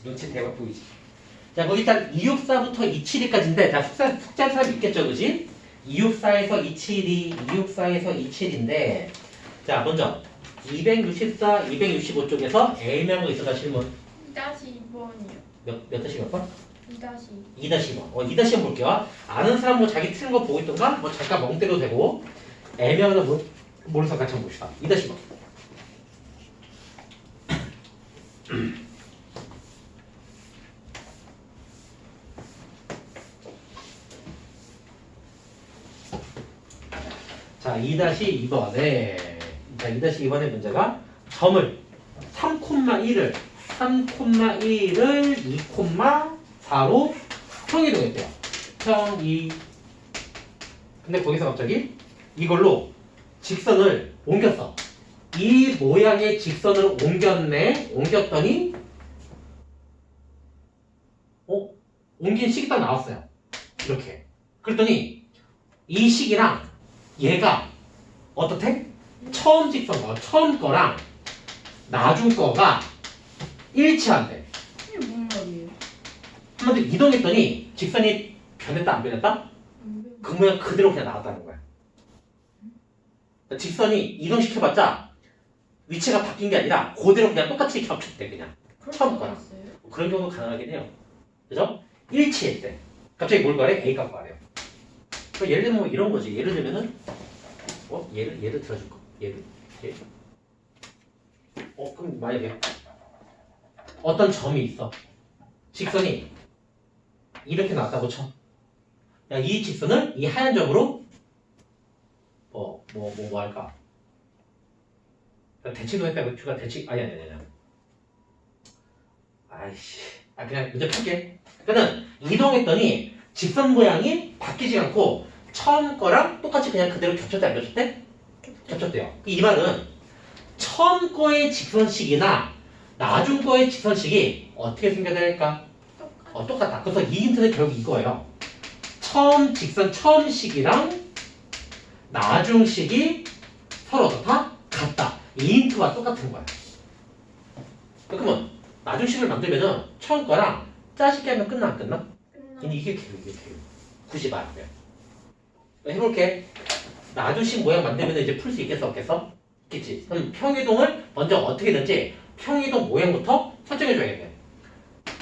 눈치 대박 보이지? 자, 거기 일단 264부터 272까지인데, 자, 숙제한 사람 있겠죠, 그지? 264에서 264에서 27인데, 자, 먼저 264, 265 쪽에서 A명으로 있어다 질문. 2-2번이요. 몇 다시 몇 번? 2-2. 2-2번. 2-2번 볼게요. 아는 사람 뭐 자기 틀린 거 보고 있던가, 뭐 잠깐 멍 때려도 되고, A명은 모르는 사람 같이 한번 봅시다. 2-2번. 자, 2-2번에 자, 2-2번의 문제가 점을 3,1을 2,4로 평이동했대요. 평이. 근데 거기서 갑자기 이걸로 직선을 옮겼어. 이 모양의 직선을 옮겼더니 옮긴 식이 딱 나왔어요. 이렇게. 그랬더니 이 식이랑 얘가 어떻대? 처음 거랑 나중 거가 일치한대. 이게 무슨 말이에요? 한마디로 이동했더니 직선이 변했다 안 변했다? 그 모양 그대로 그냥 나왔다는 거야. 직선이 이동시켜봤자 위치가 바뀐 게 아니라 그대로 그냥 똑같이 겹쳤대 그냥. 처음 거랑. 그런 경우도 가능하긴 해요. 그죠? 일치했대. 갑자기 뭘 말해? A 값 말해요. 예를 들면 뭐 이런 거지. 예를 들면은 얘를 들어줄 거. 얘. 그럼 만약에 어떤 점이 있어. 직선이 이렇게 나왔다고 쳐. 야, 이 직선을 이 하얀 점으로 뭐 할까? 대칭도 했다고 표가 대칭 아니. 아이씨. 그냥 문제 풀게. 그러니까는 이동했더니 직선 모양이 바뀌지 않고 처음 거랑 똑같이 그냥 그대로 겹쳤대 안 겹쳤대? 겹쳤대요. 이 말은 처음 거의 직선식이나 나중 거의 직선식이 어떻게 생겨야 될까? 똑같다. 그래서 이 힌트는 결국 이거예요. 처음 식이랑 나중식이 서로 다 같다. 이 힌트와 똑같은 거야. 그러면 나중식을 만들면은 처음 거랑 짜식게 하면 끝나 안 끝나? 근데 이게 교육. 굳이 말하면. 해볼게. 나중식 모양 만들면 이제 풀 수 있겠어 없겠어? 있겠지. 그럼 평이동을 먼저 어떻게든지 평이동 모양부터 설정해줘야 돼.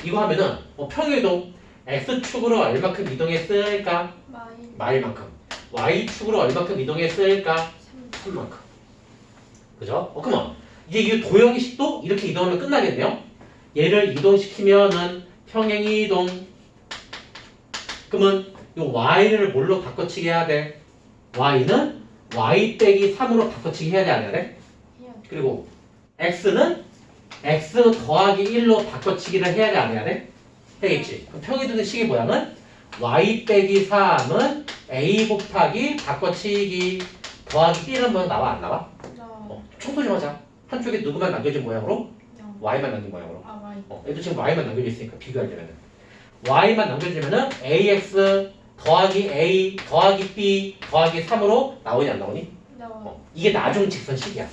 이거 하면은 평이동 x축으로 얼마큼 이동했을까? 마일만큼. y축으로 얼마큼 이동했을까? 3만큼. 그죠? 그러면 이제 이 도형식도 이렇게 이동하면 끝나겠네요. 얘를 이동시키면은 평행이동. 그러면 이 y를 뭘로 바꿔치기 해야 돼? y는 y 빼기 3으로 바꿔치기 해야 돼 안 해야 돼? 그리고 x는 x 더하기 1로 바꿔치기를 해야 돼 안 해야 돼? 해야겠지. 그럼 평이동의 식의 모양은 y 빼기 3은 a 곱하기 바꿔치기 더하기 b는 모양 나와 안 나와? 청소 좀 하자. 한쪽에 누구만 남겨진 모양으로? y만 남긴 모양으로. 얘도 지금 y만 남겨져 있으니까 비교하려면 y만 남겨지면은 ax 더하기 a 더하기 b 더하기 3으로 나오니 안 나오니? 이게 나중 직선식이야.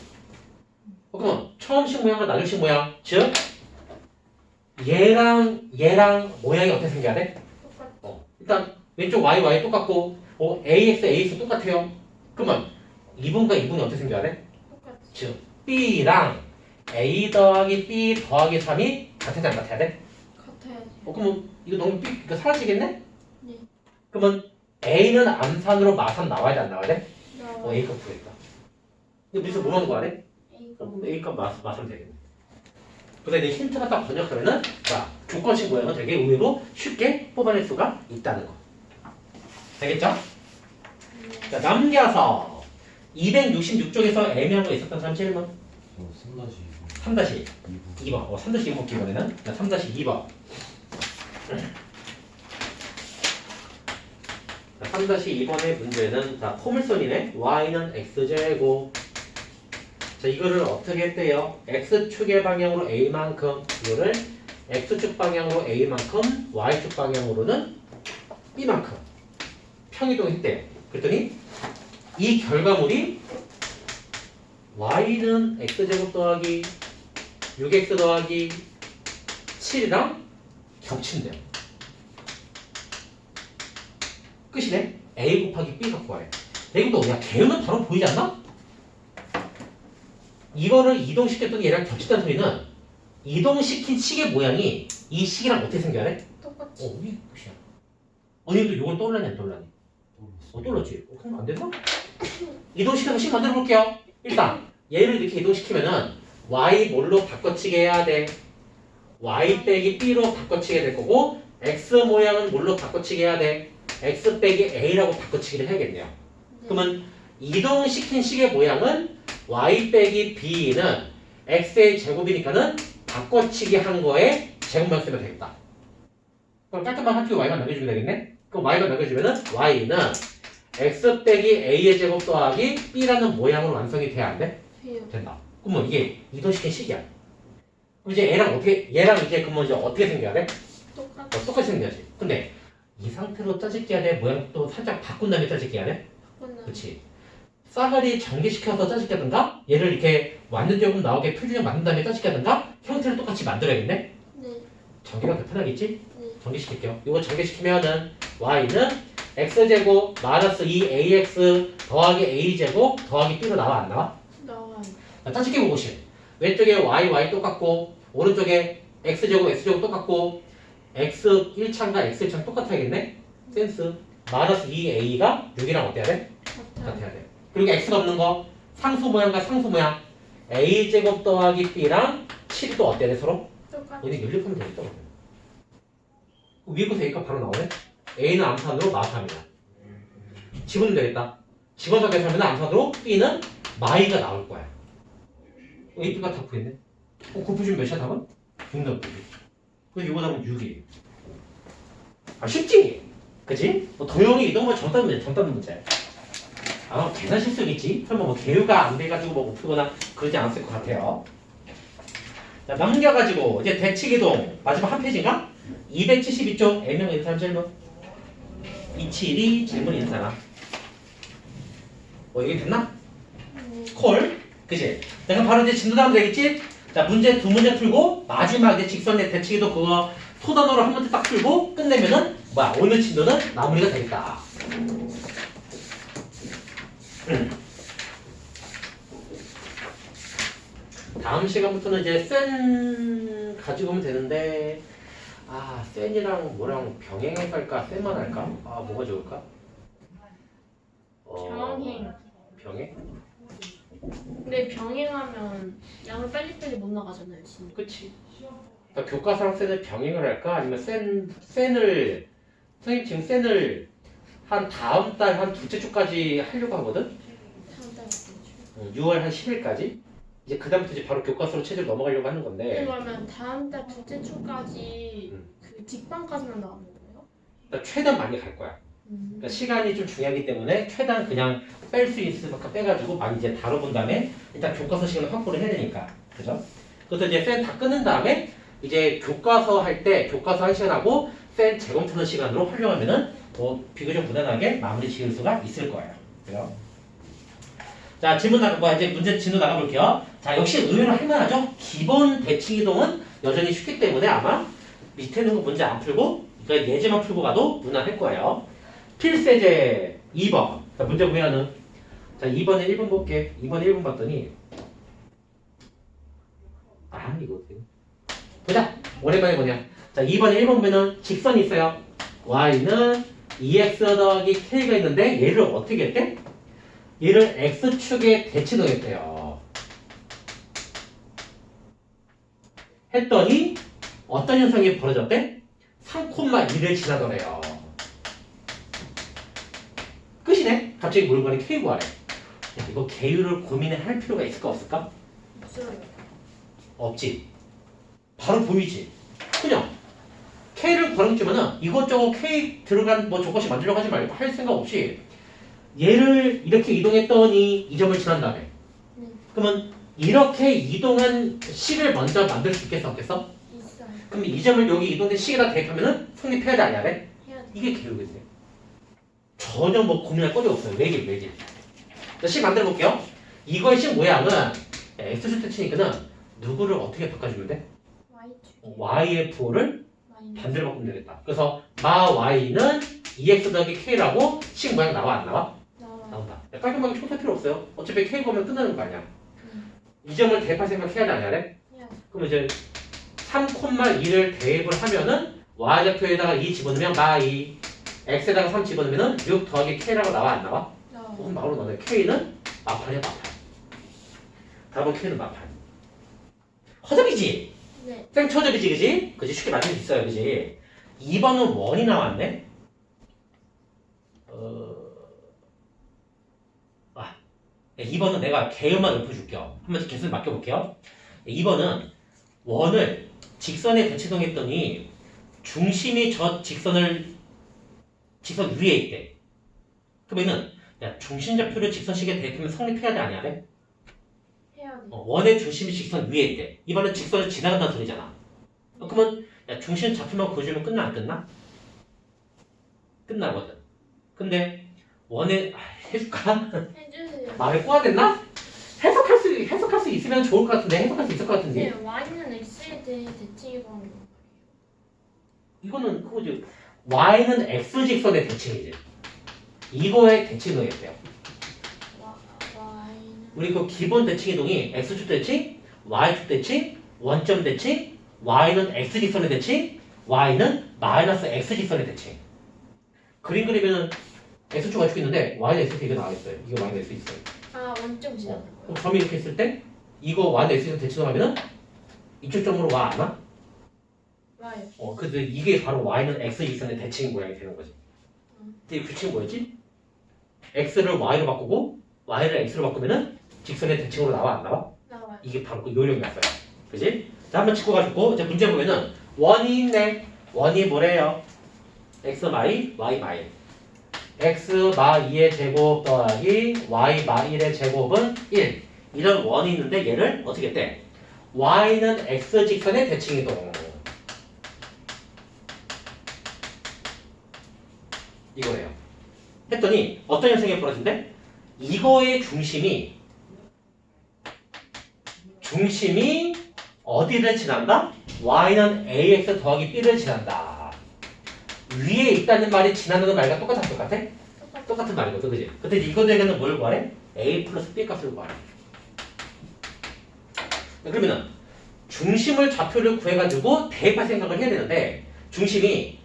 그러면 처음식 모양과 나중식 모양, 즉 얘랑 모양이 어떻게 생겨야 돼? 일단 왼쪽 y 똑같고 ax 똑같아요. 그러면 2분과 2분이 어떻게 생겨야 돼? 즉 b랑 a 더하기 b 더하기 3이 같아야 돼 안 같아야 돼? 같아야지. 그러면 이거 너무 이거 사라지겠네? 네. 그러면 a는 암산으로 마산 나와야 돼 안 나와야 돼? 나와. a 값 구했다. 이거 밑에서 뭐 하는 거 아래? A가 a 값 마산 되겠네. 그래서 이제 힌트가 딱 번역하면은 조건식 모양은 되게 의외로 쉽게 뽑아낼 수가 있다는 거. 되겠죠? 자, 남겨서 266쪽에서 애매한 거 있었던 사람 질문. 3-2번. 3-2번 볼게 이번에는. 3-2번. 3-2번의 문제는 포물선이네. y는 x제곱. 자, 이거를 어떻게 했대요? x축의 방향으로 a만큼, 이거를 x축 방향으로 a만큼, y축 방향으로는 b만큼 평이동했대요. 그랬더니 이 결과물이 y는 x제곱 더하기 6x 더하기 7이랑 겹친대요. 끝이네. A 곱하기 B 갖고 와요. 이것도 야 개요는 바로 보이지 않나? 이거를 이동시켰더니 얘랑 겹친다는 소리는 이동시킨 시계 모양이 이 시계랑 어떻게 생겨야 돼? 똑같이. 이게 끝이야. 언니도 이건 떠올라니 안 떠올라니? 떠올랐지? 그럼 안 됐나? 이동시켜서 식 만들어 볼게요. 일단 얘를 이렇게 이동시키면은 y 뭘로 바꿔치기 해야 돼? y 빼기 b로 바꿔치기 될 거고 x 모양은 뭘로 바꿔치기 해야 돼? x 빼기 a라고 바꿔치기를 해야겠네요. 그러면 이동시킨 식의 모양은 y 빼기 b는 x의 제곱이니까는 바꿔치기 한 거에 제곱만 쓰면 되겠다. 그럼 깔끔한 한 큐 y만 남겨주면 되겠네? 그럼 y만 남겨주면은 y는 x 빼기 a의 제곱 더하기 b라는 모양으로 완성이 돼야 안 돼? 해요. 된다. 그러면 이게 이동시킨 식이야. 그럼 이제 얘랑 이제 그러면 이제 어떻게 생겨야 돼? 똑같이. 똑같이 생겨야지. 근데 이 상태로 짜집기 해야 돼? 모양도 살짝 바꾼 다음에 짜집기 해야 돼? 바꾸는. 그렇지. 싸그리 전개시켜서 짜집기 하든가 얘를 이렇게 완전 제곱 나오게 표준형 만든 다음에 짜집기 하든가 형태를 똑같이 만들어야겠네? 네. 전개가 더 편하겠지? 네. 전개시킬게요. 이거 전개시키면은 y는 x제곱 마이너스 2ax 더하기 a제곱 더하기 b로 나와 안 나와? 나와요. 자, 짜집기 보고시. 왼쪽에 y 똑같고 오른쪽에 x제곱 똑같고 x 1창과 x 1창 똑같아야겠네? 센스. 마이너스 2a가 6이랑 어때야 돼? 같아요. 같아야 돼. 그리고 x가 없는 거 상수 모양과 상수 모양 a제곱 더하기 b랑 7이 또 어때야 돼 서로? 똑같이. 얘네 연립하면 되겠다. 위에 거서 a가 바로 나오네? a는 암산으로 마삼이야. 집어넣으면 되겠다. 집어넣어서 계산하면 암산으로 b는 마이가 나올 거야. a, b가 다 구했네. 곱해주면 몇이야 답은? 6 나올 거지. 그래서 이거 답은 6이에요. 아 쉽지? 그치? 뭐 도형이 이런 거 정답 문제야. 아마 계산 실수겠지? 설마 뭐 계류가 안 돼가지고 뭐 못 풀거나 그러지 않았을 것 같아요. 자, 넘겨가지고 이제 대칭이동 마지막 한 페이지인가? 272쪽 A명 인사 질문 272 질문 인사라. 이게 됐나? 콜 그치? 내가 바로 이제 진도 나오면 되겠지? 자 문제 두 문제 풀고 마지막 이제 직선의 대칭이동 그거 소단어로 한 문제 딱 풀고 끝내면은 뭐야 오늘 진도는 마무리가 되겠다. 다음 시간부터는 이제 센 가지고 오면 되는데 센이랑 뭐랑 병행해서 할까? 센만 할까? 뭐가 좋을까? 병행. 병행? 근데 병행하면 양을 빨리빨리 못 나가잖아요, 지금. 그치. 그러니까 교과서랑 센을 병행을 할까? 아니면 센을 선생님 지금 센을 한 다음 달 한 둘째 주까지 하려고 하거든? 다음 달에 보여줘요. 6월 한 10일까지? 이제 그 다음부터 이제 바로 교과서로 체제로 넘어가려고 하는 건데 그러면 다음 달 둘째 주까지 그 직방까지만 나오는 거예요? 그러니까 최대한 많이 갈 거야. 그러니까 시간이 좀 중요하기 때문에 최대한 그냥 뺄 수 있을 만큼 빼가지고 많이 이제 다뤄본 다음에 일단 교과서 시간을 확보를 해야 되니까. 그죠? 그래서 이제 센 다 끊은 다음에 이제 교과서 할 때 교과서 한 시간하고 센 재검토하는 시간으로 활용하면은 비교적 무난하게 마무리 지을 수가 있을 거예요. 그죠? 자, 질문 나가고 이제 문제 진도 나가볼게요. 자, 역시 의외로 할만하죠? 기본 대칭 이동은 여전히 쉽기 때문에 아마 밑에 있는 거 문제 안 풀고 그러니까 예제만 풀고 가도 무난할 거예요. 필세제 2번. 자, 문제 보면은 자, 2번에 1번 볼게. 2번에 1번 봤더니 이거 어떻게 보자. 오랜만에 보냐. 자, 2번에 1번 보면은 직선이 있어요. y는 2x 더하기 k가 있는데 얘를 어떻게 했대? 얘를 x축에 대칭했대요. 했더니 어떤 현상이 벌어졌대? 3,1을 지나더래요. 끝이네? 갑자기 물건이 k 구하래. 야, 이거 계율을 고민할 필요가 있을까 없을까? 없어요. 없지. 바로 보이지. 그냥 K를 구하려면은 이것저것 K 들어간 뭐 조건씩 만들려고 하지 말고 할 생각 없이 얘를 이렇게 이동했더니 이 점을 지난 다음에 그러면 이렇게 이동한 식을 먼저 만들 수 있겠어 없겠어? 있어요. 그럼 이 점을 여기 이동된 식에다 대입하면은 성립해야 돼 안 해야 돼? 해야 돼. 이게 계획이세요. 전혀 뭐 고민할 거리 없어요. 외길. 자, 식 만들어 볼게요. 이거의 식 모양은 X축 대칭이니까는 누구를 어떻게 바꿔주면 돼? Y축. y의 부호를 마이너스. 반대로 바꾸면 되겠다. 그래서 마 y는 2x 더하기 k라고 식 모양 나와 안 나와? 나와요. 나온다. 깔끔하게 총살 필요 없어요. 어차피 k 보면 끝나는 거 아니야. 음. 이 점을 대입할 생각 해야 돼 아니야? 그래? 해야지. 그럼 이제 3,2를 대입을 하면은 y좌표에다가 2 집어넣으면 마 2, x에다가 3 집어넣으면은 6 더하기 k라고 나와 안 나와? 나와요. 그럼 바로 넣어요. k는 마팔이야 마팔. 답은 k는 마팔. 허접이지? 네. 생처접이지 그지? 그지? 쉽게 맞출 수 있어요 그지? 2번은 원이 나왔네? 2번은 내가 개요만 읊어줄게요. 한번 개수를 맡겨볼게요. 2번은 원을 직선에 대치동했더니 중심이 저 직선 위에 있대. 그러면은 야, 중심좌표를 직선식에 대입하면 성립해야 돼 아니야? 돼? 해야 돼. 원의 중심이 직선 위에 있대. 이번엔 직선을 지나간다는 소리잖아. 그러면 야, 중심 좌표만 보여주면 끝나 안 끝나? 끝나거든. 근데 원의 해줄까? 해주세요. 말을 꼬아댔나? 해석할 수 있으면 좋을 것 같은데 해석할 수 있을 것 같은데 네, y는 x에 대해 대칭이라는 거. 이거는 그거지. y는 x 직선의 대칭이지. 이거의 대칭을 했대요. y는 우리 그 기본 대칭 이동이 x축 대칭, y축 대칭, 원점 대칭, y는 x 직선의 대칭, y는 마이너스 x 직선의 대칭. 그림 그리면은 x축 y축 있는데 y는 x 이게 나와있어요. 이거 y는 x 있어요. 원점 지나는 거예요. 그럼 점이 이렇게 있을 때 이거 y는 x 직선 대칭을 하면은 이쪽 점으로 와 안 와? 와요. 그래서 이게 바로 y는 x 직선의 대칭 모양이 되는 거지. 근데 이 규칙은 뭐였지? x를 y로 바꾸고 y를 x로 바꾸면은 직선의 대칭으로 나와 안 나와? 나와요. 이게 바로 그 요령이었어요. 그지? 자, 한번 짚고 가지고 이제 문제 보면은 원이 있네. 원이 뭐래요? x 마이 y 마이 x 마 2의 제곱 더하기 y 마 1의 제곱은 1 이런 원이 있는데 얘를 어떻게 했대? y는 x 직선의 대칭이동 이거예요. 했더니 어떤 현상이 벌어진대? 이거의 중심이 어디를 지난다? y는 ax 더하기 b를 지난다. 위에 있다는 말이 지난다는 말과 똑같아? 똑같은 말이거든, 그지? 근데 이거에게는 뭘 구하래? a 플러스 b 값을 구하래. 그러면은 중심을 좌표를 구해가지고 대입할 생각을 해야 되는데 중심이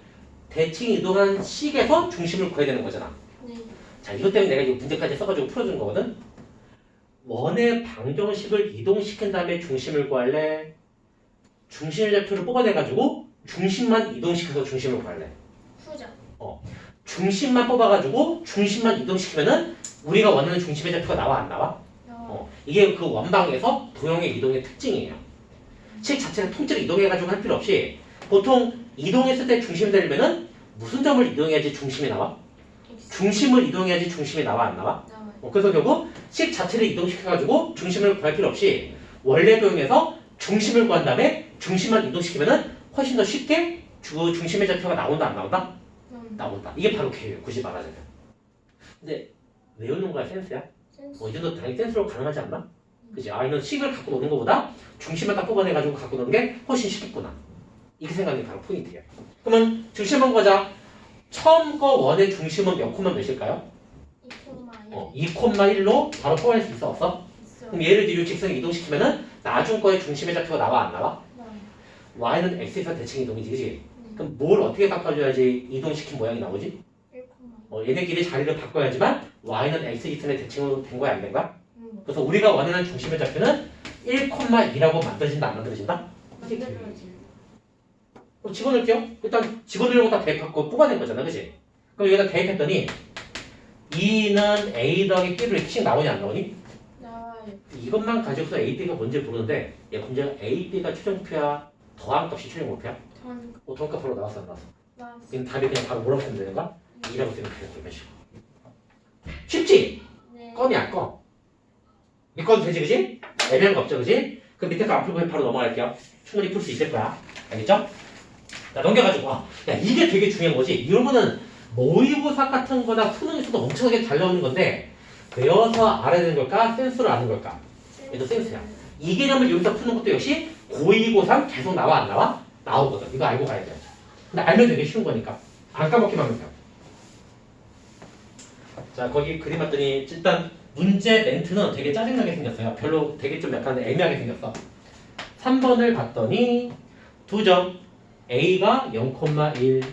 대칭 이동한 식에서 중심을 구해야 되는 거잖아. 네. 자, 이것 때문에 내가 이 문제까지 써가지고 풀어준 거거든. 원의 방정식을 이동시킨 다음에 중심을 구할래? 중심 좌표를 뽑아내가지고 중심만 이동시켜서 중심을 구할래? 후자. 중심만 뽑아가지고 중심만 이동시키면은 우리가 원하는 중심의 좌표가 나와 안 나와? 나와. 이게 그 원방에서 도형의 이동의 특징이에요. 식 자체를 통째로 이동해가지고 할 필요 없이 보통 이동했을 때 중심이 되려면은 무슨 점을 이동해야지 중심이 나와? 중심을 이동해야지 중심이 나와 안 나와? 나와요. 그래서 결국 식 자체를 이동시켜가지고 중심을 구할 필요 없이 원래 도형에서 중심을 구한 다음에 중심만 이동시키면은 훨씬 더 쉽게 중심의 좌표가 나온다 안 나온다? 나온다. 이게 바로 개요예요. 굳이 말하자면. 근데 외우는 거야 센스야? 센스. 이 정도 당연히 센스로 가능하지 않나? 그지? 이런 식을 갖고 노는 것보다 중심만 딱 뽑아내가지고 갖고 노는 게 훨씬 쉽겠구나. 이렇게 생각하는 게 바로 포인트예요. 그러면 중심만 보자. 처음 거 원의 중심은 몇 콤마 몇일까요? 2,1로 바로 뽑아낼 수 있어 없어? 있어요. 그럼 얘를 뒤로 직선에 이동시키면은 나중 거의 중심의 좌표가 나와 안 나와? 나와요. y는 x에서 대칭 이동이지 그지? 네. 그럼 뭘 어떻게 바꿔줘야지 이동시킨 모양이 나오지? 1,1. 얘네끼리 자리를 바꿔야지만 y는 x 직선의 대칭으로 된 거야 안 된 거야? 그래서 우리가 원하는 중심의 좌표는 1,2라고 만들어진다 안 만들어진다? 만들어지. 그럼 집어넣을게요. 일단 집어넣으려고 다 대입하고 뽑아낸 거잖아 그지? 그럼 여기다 대입했더니 2는 a 더하기 b로 이렇게 나오냐 안 나오니? 나와요. 이것만 가지고서 a, b가 뭔지 모르는데 얘 문제가 a, b가 최종표야 더한 값이 최종 목표야? 전 동값으로 나왔어 안 나왔어? 나왔어. 그럼 답이 그냥 바로 뭐라고 쓰면 되는 거야? 2라고 쓰면 돼요 이런 식으로. 쉽지? 네. 꺼니 안 꺼? 믿고도 되지 그지? 애매한 거 없죠 그지? 그럼 밑에 거 안 풀고 바로 넘어갈게요. 충분히 풀 수 있을 거야. 알겠죠? 자 넘겨가지고 야 이게 되게 중요한 거지. 이런 거는 모의고사 같은 거나 수능에서도 엄청나게 잘 나오는 건데 외워서 알아야 되는 걸까? 센스로 아는 걸까? 얘도 센스야. 이 개념을 여기서 푸는 것도 역시 고2, 고3 계속 나와 안 나와? 나오거든. 이거 알고 가야 돼. 근데 알면 되게 쉬운 거니까. 안 까먹기만 하면 돼요. 자, 거기 그림 봤더니 일단 문제 멘트는 되게 짜증나게 생겼어요. 별로 되게 좀 약간 애매하게 생겼어. 3번을 봤더니 두 점 A가 0,1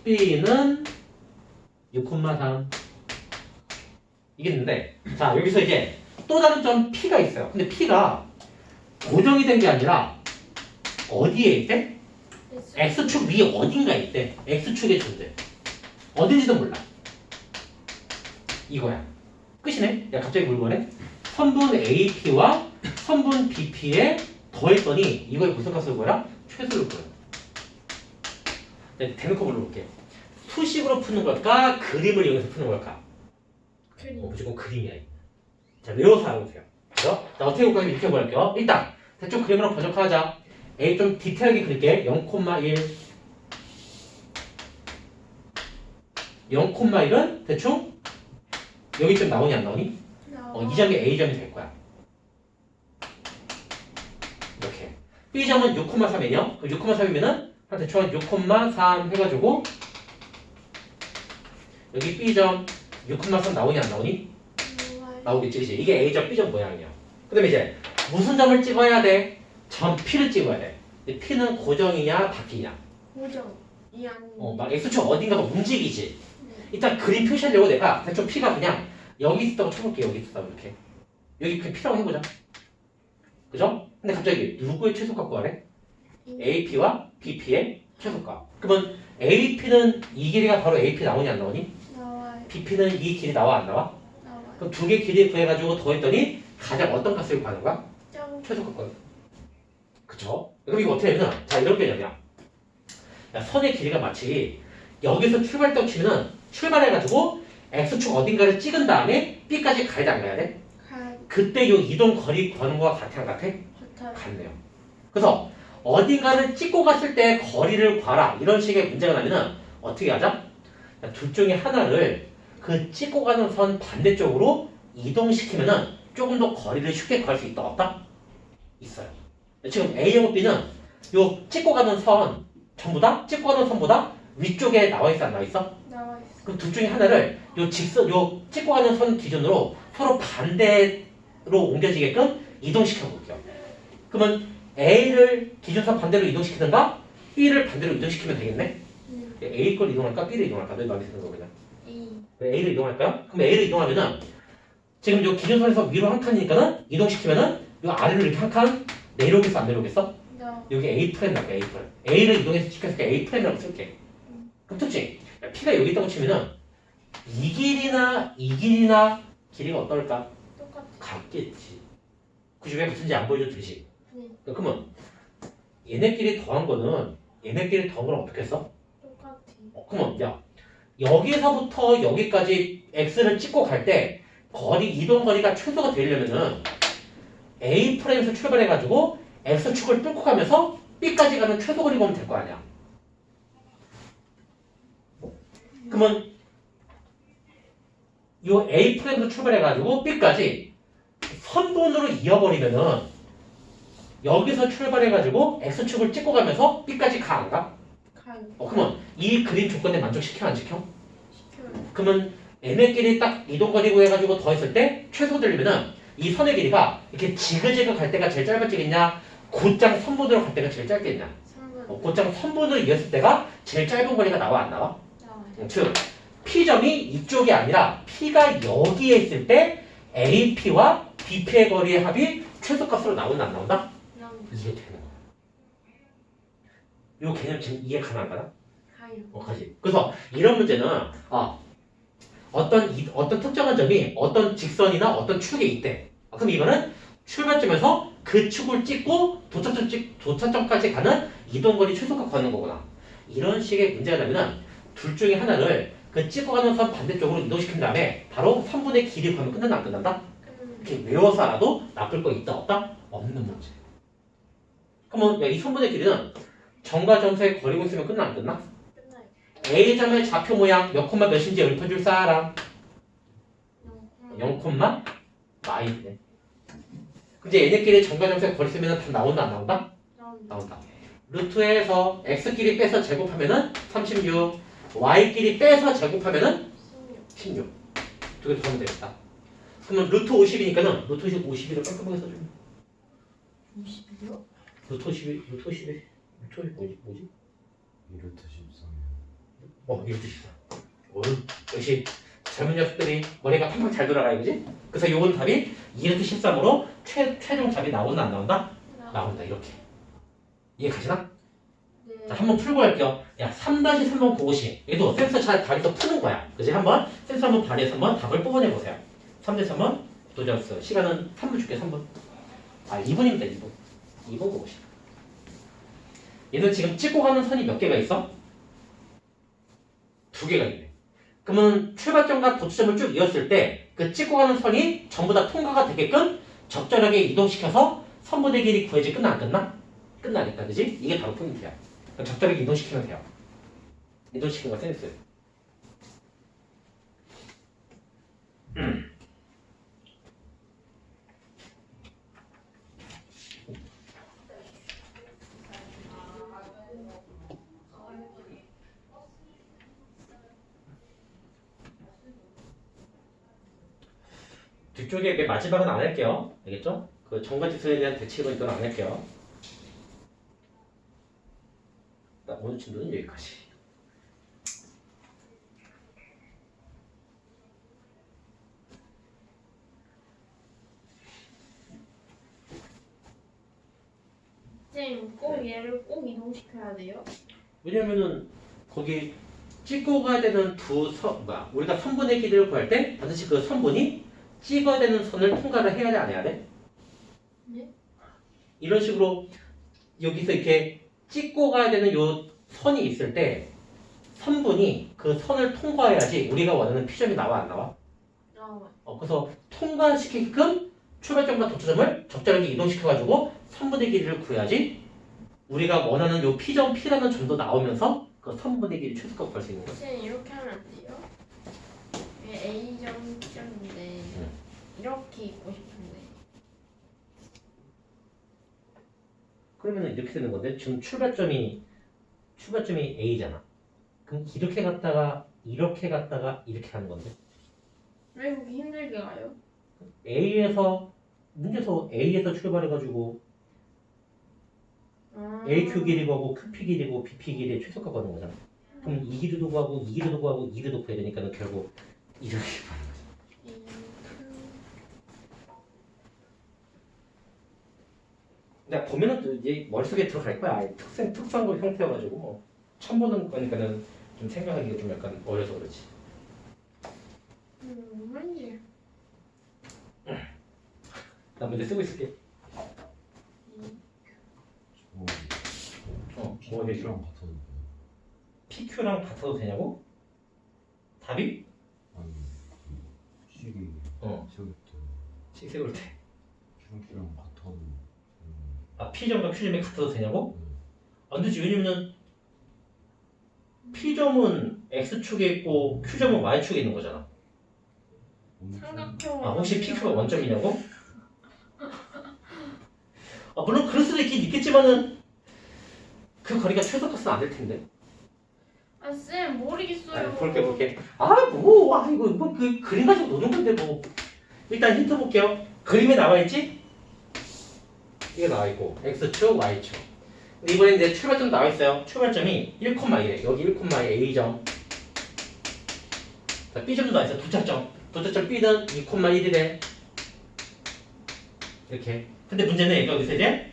B는 6,3 이게 있는데 자 여기서 이제 또 다른 점 P가 있어요. 근데 P가 고정이 된 게 아니라 어디에 있대? X축 위에 어딘가에 있대. X축에 존재. 어딘지도 몰라. 이거야. 끝이네? 야 갑자기 뭘 거네? 선분 AP와 선분 BP에 더했더니 이거에 무슨 값을 구해라? 최소를 구해라. 네, 대놓고 물어볼게. 수식으로 푸는 걸까? 그림을 이용해서 푸는 걸까? 그림. 무조건 그림이야. 자, 외워서 알아보세요. 그죠? 자, 어떻게 볼까요? 이렇게 볼게요. 일단 대충 그림으로 번역하자. A 좀 디테일하게 그릴게. 0,1 0,1은 대충 여기쯤 나오니 안 나오니? 이 점이 A점이 될 거야. 이렇게. B점은 6,3이냐? 그 6,3이면은 한 대충 한 6,3 해가지고 여기 B점 6,3 나오니 안 나오니? 나오겠지, 그치? 이게 A점, B점 모양이야. 그 다음에 이제 무슨 점을 찍어야 돼? 점 P를 찍어야 돼. 근데 P는 고정이냐, 바뀌냐? 고정. 이 아니. 막 X축 어딘가가 움직이지. 네. 일단 그림 표시하려고 내가 대충 P가 그냥 여기 있다고 쳐볼게. 여기 있다고 이렇게. 여기 그냥 P라고 해보자. 그죠? 근데 갑자기 누구의 최소값 구하래? AP와 BP의 최소값. 그러면 AP는 이 길이가 바로 AP 나오니 안 나오니? 나와요. BP는 이 길이 나와 안 나와? 나와요. 그럼 두 개 길이 구해가지고 더했더니 가장 어떤 값을 구하는 거야? 점. 최소값 구하는 거야. 그쵸? 그럼 이거 어떻게 되면 자 이런 개념이야. 야, 선의 길이가 마치 여기서 출발했다고 치면은 출발해가지고 X축 어딘가를 찍은 다음에 B까지 가야 돼 안 가야 돼? 가요. 그때 요 이동 거리 구하는 거와 같아 안 같아? 같아요. 같네요. 그래서 어딘가를 찍고 갔을 때 거리를 구하라 이런 식의 문제가 나면은 어떻게 하자? 둘 중에 하나를 그 찍고 가는 선 반대쪽으로 이동시키면은 조금 더 거리를 쉽게 구할 수 있다 없다? 있어요. 지금 A하고 B는 요 찍고 가는 선 전부 다 찍고 가는 선보다 위쪽에 나와 있어 안 나와 있어? 나와 있어. 그럼 둘 중에 하나를 요 직선 요 찍고 가는 선 기준으로 서로 반대로 옮겨지게끔 이동시켜 볼게요. 그러면 A를 기준선 반대로 이동시키든가 B를 반대로 이동시키면 되겠네? A 걸 이동할까? B를 이동할까? 너 마음에 드는 거 그냥. 이. A를 이동할까요? 그럼 A를 이동하면은 지금 요 기준선에서 위로 한 칸이니까는 이동시키면은 요 아래로 이렇게 한 칸 내려오겠어 안 내려오겠어? 나. 여기 A 프레임 나올게 A 프레임. A를 이동해서 시켰을 때 A 프레임이라고 쓸게. 그럼 특징. P가 여기 있다고 치면은 이 길이나 길이가 어떨까? 똑같아. 같겠지. 그지 왜 같은지 안 보여줘도 되지. 네. 그러면 얘네끼리 더한 거는 얘네끼리 더한 거랑 어떻게 했어? 똑같아. 그러면 야 여기서부터 여기까지 X를 찍고 갈 때 거리 이동 거리가 최소가 되려면은 A 프레임에서 출발해가지고 X축을 뚫고 가면서 B까지 가는 최소 거리가 오면 될 거 아니야. 그러면 요 A 프레임에서 출발해가지고 B까지 선분으로 이어버리면은 여기서 출발해가지고 X축을 찍고 가면서 B까지 가 안 가? 가요. 그러면 이 그림 조건에 만족시켜 안 시켜? 시켜요. 그러면 얘네끼리 딱 이동거리 구해가지고 더했을 때 최소 들리면은 이 선의 길이가 이렇게 지그재그 갈 때가 제일 짧아지겠냐? 곧장 선분으로 갈 때가 제일 짧겠냐? 3번. 곧장 선분으로 이었을 때가 제일 짧은 거리가 나와 안 나와? 나와요. 즉 P점이 이쪽이 아니라 P가 여기에 있을 때 AP와 BP의 거리의 합이 최소값으로 나온다 안 나온다? 나와요. 이게 되는 거야. 이 개념 지금 이해 가능 안 가나? 가요. 가지. 그래서 이런 문제는 어떤 특정한 점이 어떤 직선이나 어떤 축에 있대. 그럼 이거는 출발점에서 그 축을 찍고 도착점까지 가는 이동거리 최소값 구하는 거구나. 이런 식의 문제가 되면은 둘 중에 하나를 그 찍고 가는 선 반대쪽으로 이동시킨 다음에 바로 선분의 길이 구하면 끝난다 안 끝난다? 이렇게 외워서 알아도 나쁠 거 있다 없다? 없는 문제. 그러면 이 선분의 길이는 점과 점수의 거리고 있으면 끝나 안 끝나? 끝나요. A점의 좌표 모양 몇 콤마 몇인지 읊어줄 사람 0 콤마 마이네. 근데 얘네끼리 점과 점수의 거리 쓰면 답 나온다 안 나온다? 나온다. 나온다. 루트에서 x끼리 빼서 제곱하면은 36, y끼리 빼서 제곱하면은 16. 두 개 더하면 되겠다. 그러면 루트 50이니까는 루트 50을 깜깜하게 써주면 50이요? 루트 51, 루트 51, 루트 뭐지? 이루트 13. 루트 14. 역시 젊은 녀석들이 머리가 팡팡 잘 돌아가요, 그지? 그래서 요건 답이 2루트 13으로 최종 답이 나온다 안 나온다? 나온다 이렇게. 이해 가시나? 네. 자, 한번 풀고 할게요. 야, 3-3번 그것이. 얘도 센서 잘 다리서 푸는 거야. 그지? 한번 센서 한번 발휘해서 한번 답을 뽑아내 보세요. 3-3번 도전스. 시간은 3분 줄게, 3분. 아, 2분입니다, 2분. 2분 그것이. 얘는 지금 찍고 가는 선이 몇 개가 있어? 2개가 있네. 그러면 출발점과 도출점을 쭉 이었을 때 그 찍고 가는 선이 전부 다 통과가 되게끔 적절하게 이동시켜서 선분의 길이 구해지 끝나 안 끝나? 끝나니까, 그지? 이게 바로 포인트야. 적절하게 이동시키면 돼요. 이동시키는 거 센스. 뒤쪽에 맨 마지막은 안 할게요. 알겠죠? 그 정과지수에 대한 대책은 이건 안 할게요. 나 오늘 진도는 여기까지. 쌤, 꼭 얘를 꼭 이동시켜야 돼요? 왜냐면은 거기 찍고 가야 되는 우리가 선분의 길이를 구할 때 반드시 그 선분이 찍어야 되는 선을 통과를 해야 돼, 안 해야 돼? 네? 이런 식으로 여기서 이렇게 찍고 가야 되는 요 선이 있을 때 선분이 그 선을 통과해야지 우리가 원하는 P점이 나와 안 나와? 나와요. 그래서 통과시키게끔 출발점과 도출점을 적절하게 이동시켜가지고 선분의 길이를 구해야지 우리가 원하는 요 P점 P라는 점도 나오면서 그 선분의 길이 최소값 구할 수 있는 거야. 쌤, 이렇게 하면 안 돼요? 이게 A점, P점인데 이렇게 있고 싶은데. 그러면 이렇게 되는 건데 지금 출발점이 A잖아. 그럼 이렇게 갔다가 이렇게 갔다가 이렇게 가는 건데 왜 그렇게 힘들게 가요? 문제에서 A에서 출발해가지고 아. AQ 길이 구하고 QP 길이고 BP 길이의 최소값 구하는 거잖아. 그럼 이 길이도 구하고 이 길이도 구하고 이 길이도 구해야 되니까는 결국 이렇게 가는 거지. 근데 보면은 또 이제 머릿속에 들어갈 거야. 아예 특수한 형태여가지고 뭐 처음 보는 거니까는 좀 생각하기가 좀 약간 어려서 그렇지. 뭔지. 나 문제 쓰고 있을게. 뭐가 되죠? P랑 같아도 돼요? PQ랑 같아도 되냐고? 답이? 아니 식이 세울때 세울 때. Q랑 같아도 P점과 Q점이 같아도 되냐고? 안 되지. 왜냐면은 P점은 X축에 있고 Q점은 Y축에 있는 거잖아. 삼각형. 혹시 PQ가 원점이냐고? 물론 그럴 수도 있겠지만은 그 거리가 최소값은 안 될 텐데. 쌤 모르겠어요. 볼게. 이거 그 그림 가지고 노는 건데 뭐. 일단 힌트 볼게요. 그림에 나와 있지? 이게 나와 있고 X축, Y축. 근데 이번에 이제 출발점 나와 있어요. 출발점이 1,2래. 여기 1,2 A점. 자, B점도 나와 있어요. 도착점 B는 2,1이래. 이렇게. 근데 문제는 여기서 이제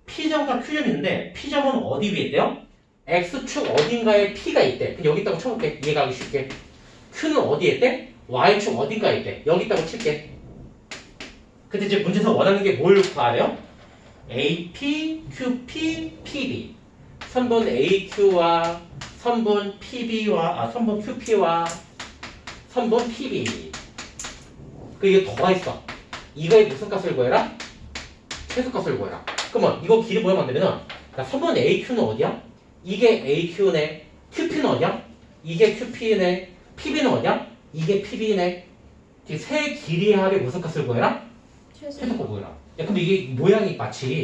P점과 Q점이 있는데 P점은 어디 위에 있대요? X축 어딘가에 P가 있대. 근데 여기 있다고 쳐볼게. 이해가기 쉽게. Q는 어디에 있대? Y축 어딘가에 있대. 여기 있다고 칠게. 근데 이제 문제에서 원하는 게 뭘 구하래요? AP, QP, PB. 선분 AQ와 선분 PB와 선분 QP와 선분 PB. 이게 더가 있어. 이거에 무슨 값을 구해라? 최소값을 구해라. 그러면 이거 길이 뭐야 만들면은 선분 AQ는 어디야? 이게 AQ네. QP는 어디야? 이게 QP네. PB는 어디야? 이게 PB네. 이 세 길이의 합의 무슨 값을 구해라? 최소값 구해라. 근데 이게 모양이 마치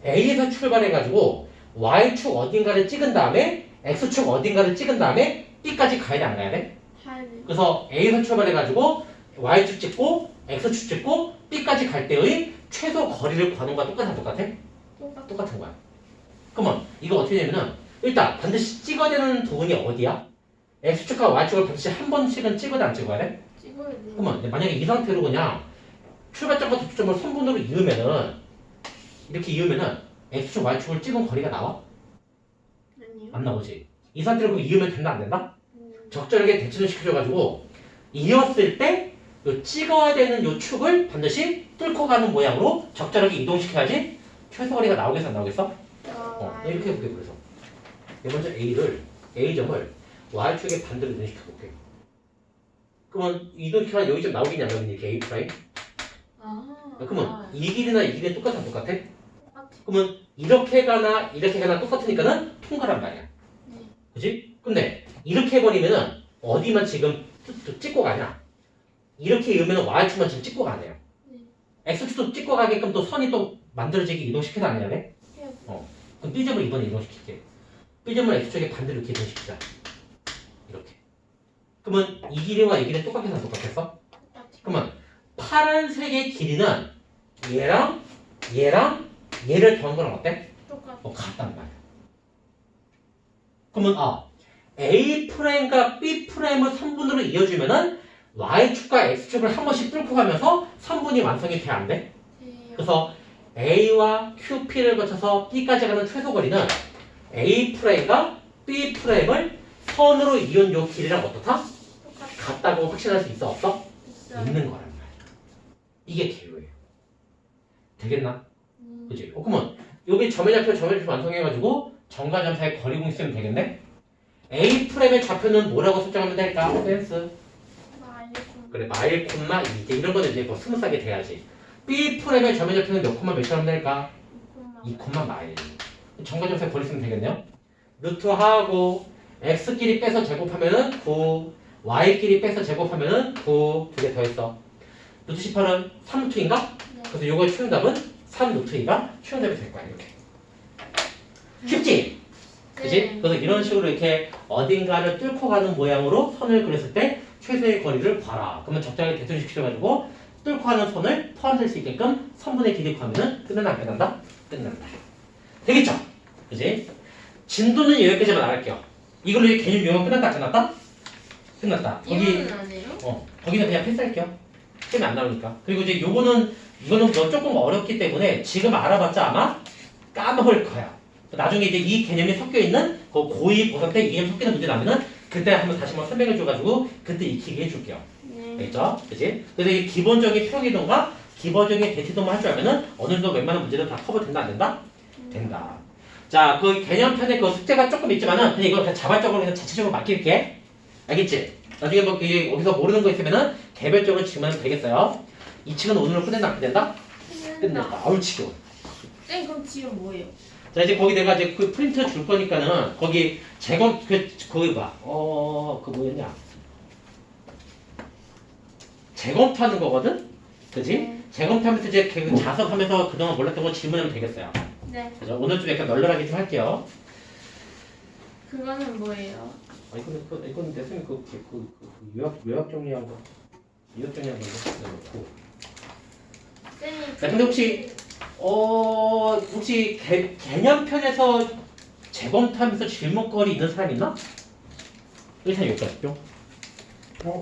A에서 출발해가지고 Y축 어딘가를 찍은 다음에 X축 어딘가를 찍은 다음에 B까지 가야 돼, 안 가야 돼? 가야 돼. 그래서 A에서 출발해가지고 Y축 찍고 X축 찍고 B까지 갈 때의 최소 거리를 구하는 거랑 똑같아? 똑같아. 똑같은 거야. 그러면 이거 어떻게 되냐면은 일단 반드시 찍어야 되는 부분이 어디야? X축과 Y축을 반드시 한 번씩은 찍어야 안 찍어야 돼? 찍어야 돼. 그러면 만약에 이 상태로 그냥 출발점과 도착점을 선분으로 이으면은 이렇게 이으면은 X축, Y축을 찍은 거리가 나와? 아니요. 안 나오지. 이 상태로 그럼 이으면 된다 안 된다? 음, 적절하게 대칭을 시켜줘가지고 이었을 때 요 찍어야 되는 요 축을 반드시 뚫고 가는 모양으로 적절하게 이동시켜야지 최소 거리가 나오겠어 안 나오겠어? 이렇게 해볼게. 그래서 먼저 A점을 Y축에 반대로 이동시켜볼게. 그러면 이동시켜야 여기 좀 나오겠냐 안 나오겠냐 이렇게 A 프라임? 그러면 이 길이나 이 길이 똑같아 안 똑같아? 똑같아. 그러면 이렇게 가나 이렇게 가나 똑같으니까는 통과란 말이야. 네. 그지? 근데 이렇게 해버리면은 어디만 지금 찍고 가냐? 이렇게 이으면 Y축만 지금 찍고 가네요. 네. X축도 찍고 가게끔 또 선이 또 만들어지게 이동시켜서 안 해야 돼? 해야 돼. 그럼 B점을 이번에 이동시킬게. B점을 X축에 반대로 이렇게 이동시키자. 이렇게. 그러면 이 길이와 이 길이 똑같겠어 안 똑같겠어? 똑같아. 그러면 파란색의 길이는 얘랑 얘를 더한 거랑 어때? 똑같아. 같단 말이야. 그러면 A'과 B'을 선분으로 이어주면은 Y축과 X축을 한 번씩 뚫고 가면서 선분이 완성이 돼야 안 돼? 그래서 A와 QP를 거쳐서 B까지 가는 최소 거리는 A'가 B'을 선으로 이은 요 길이랑 어떻다? 똑같아. 같다고 확신할 수 있어 없어? 있어. 있는 거란 말이야. 이게 개요예요. 되겠나? 그지? 그러면 여기 점의 좌표 완성해가지고 점과 점 사이 거리 공 쓰면 되겠네? A'의 좌표는 뭐라고 설정하면 될까? 센스. 그래, 마일 콤마 2. 이런 거는 이제 뭐 스무스하게 돼야지. B'의 점의 좌표는 몇 콤마 몇이라면 될까? 2 콤마 마일. 점과 점 사이 거리 쓰면 되겠네요? 루트하고 X끼리 빼서 제곱하면은 9, Y끼리 빼서 제곱하면은 9. 두 개 더했어. 루트 18은 3루트인가? 그래서 요거의 추정답은 3루트가 추정답이 될 거야, 이렇게. 쉽지? 그치? 그래서 이런 식으로 이렇게 어딘가를 뚫고 가는 모양으로 선을 그렸을 때 최소의 거리를 봐라. 그러면 적절하게 대칭시켜가지고 뚫고 가는 선을 포함될 수 있게끔 선분의 길이 구하면은 끝난다, 안 끝난다? 끝난다. 되겠죠? 그치? 진도는 여기까지만 나갈게요. 이걸로 이 개념 용어 끝났다, 안 끝났다? 끝났다. 이거는 안 해요? 거기는 그냥 패스할게요. 시험이 안 나오니까. 그리고 이제 이거는 뭐 조금 어렵기 때문에 지금 알아봤자 아마 까먹을 거야. 나중에 이제 이 개념이 섞여 있는 그 고2, 고3 때 이 개념 섞이는 문제 나면은 그때 한번 다시 한번 설명해 줘가지고 그때 익히게 해줄게요. 네. 알겠죠? 그치? 그래서 이 기본적인 표기동과 기본적인 대치동만 할 줄 알면은 어느 정도 웬만한 문제는 다 커버된다, 안 된다? 된다. 자, 그 개념편에 그 숙제가 조금 있지만은 그냥 이거 그냥 자발적으로 그냥 자체적으로 맡길게. 알겠지? 나중에 뭐 여기서 모르는 거 있으면은 개별적으로 질문하면 되겠어요. 이 측은 오늘로 끝낸다, 안 된다? 끝낸다. 아우 지겨워. 쌤 그럼 지금 뭐예요? 자, 이제 거기 내가 이제 그 프린트 줄 거니까는 거기 재검 거기 봐. 그 뭐였냐? 재검토하는 거거든, 그지? 네. 재검토하면서 이제 그 자석하면서 그동안 몰랐던 거 질문하면 되겠어요. 네. 그죠? 오늘 좀 약간 널널하게 좀 할게요. 그거는 뭐예요? 이거는 내 선생님 요약 정리한 거, 요약 정리한 거 넣고. 쌤이 자, 근데 혹시 개념편에서 재검토하면서 질문거리 있는 사람 있나? 일단 여기까지 뿅.